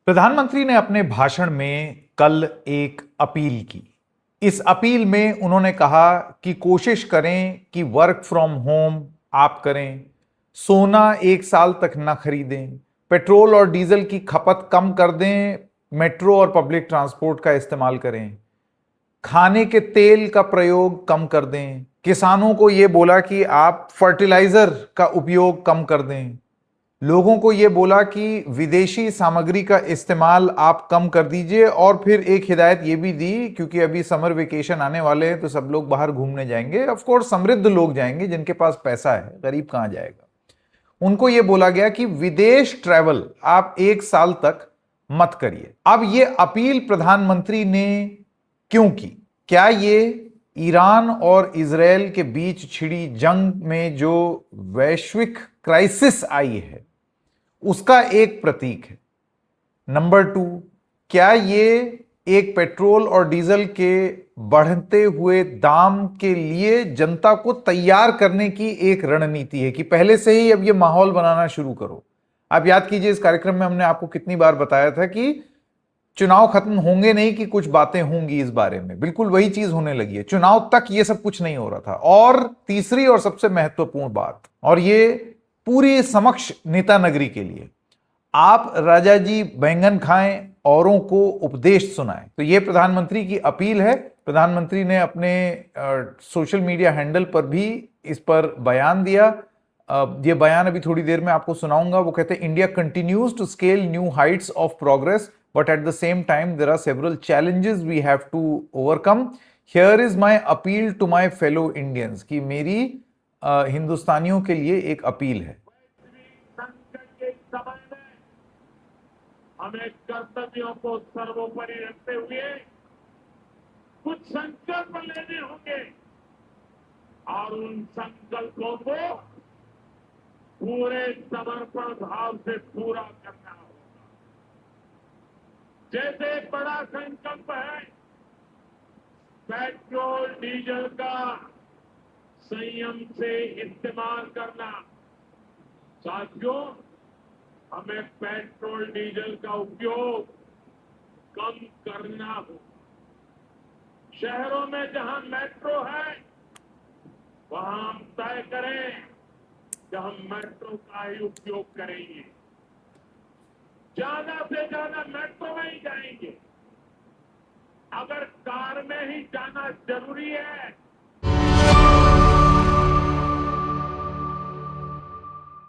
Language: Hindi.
प्रधानमंत्री ने अपने भाषण में कल एक अपील की। इस अपील में उन्होंने कहा कि कोशिश करें कि वर्क फ्रॉम होम आप करें, सोना 1 साल तक ना खरीदें, पेट्रोल और डीजल की खपत कम कर दें, मेट्रो और पब्लिक ट्रांसपोर्ट का इस्तेमाल करें, खाने के तेल का प्रयोग कम कर दें। किसानों को यह बोला कि आप फर्टिलाइजर का उपयोग कम कर दें। लोगों को यह बोला कि विदेशी सामग्री का इस्तेमाल आप कम कर दीजिए, और फिर एक हिदायत यह भी दी, क्योंकि अभी समर वेकेशन आने वाले हैं तो सब लोग बाहर घूमने जाएंगे। ऑफ कोर्स समृद्ध लोग जाएंगे, जिनके पास पैसा है, गरीब कहां जाएगा। उनको यह बोला गया कि विदेश ट्रैवल आप 1 साल तक मत करिए। अब यह अपील प्रधानमंत्री ने क्यों की? क्या ये ईरान और इजरायल के बीच छिड़ी जंग में जो वैश्विक क्राइसिस आई है उसका एक प्रतीक है? नंबर 2, क्या ये एक पेट्रोल और डीजल के बढ़ते हुए दाम के लिए जनता को तैयार करने की एक रणनीति है कि पहले से ही अब ये माहौल बनाना शुरू करो? आप याद कीजिए, इस कार्यक्रम में हमने आपको कितनी बार बताया था कि चुनाव खत्म होंगे नहीं कि कुछ बातें होंगी इस बारे में। बिल्कुल वही चीज होने लगी है। चुनाव तक ये सब कुछ नहीं हो रहा था। और तीसरी और सबसे महत्वपूर्ण बात, और ये पूरी समक्ष नेता नगरी के लिए, आप राजा जी बैंगन खाएं, औरों को उपदेश सुनाएं। तो ये प्रधानमंत्री की अपील है। प्रधानमंत्री ने अपने सोशल मीडिया हैंडल पर भी इस पर बयान दिया। ये बयान अभी थोड़ी देर में आपको सुनाऊंगा। वो कहते हैं, India continues to scale new heights of progress, but at the same time there are several challenges we have to overcome. Here is my appeal to my fellow Indians, कि मेरी हिंदुस्तानियों के लिए एक अपील है। हमें कर्तव्यों को सर्वोपरि रखते हुए कुछ संकल्प लेने होंगे और उन संकल्पों को पूरे समर्पण भाव से पूरा करना होगा। जैसे एक बड़ा संकल्प है पेट्रोल डीजल का संयम से इस्तेमाल करना। साथियों, हमें पेट्रोल डीजल का उपयोग कम करना होगा। शहरों में जहां मेट्रो है वहां हम तय करें कि हम मेट्रो का ही उपयोग करेंगे, ज्यादा से ज्यादा मेट्रो में ही जाएंगे। अगर कार में ही जाना जरूरी है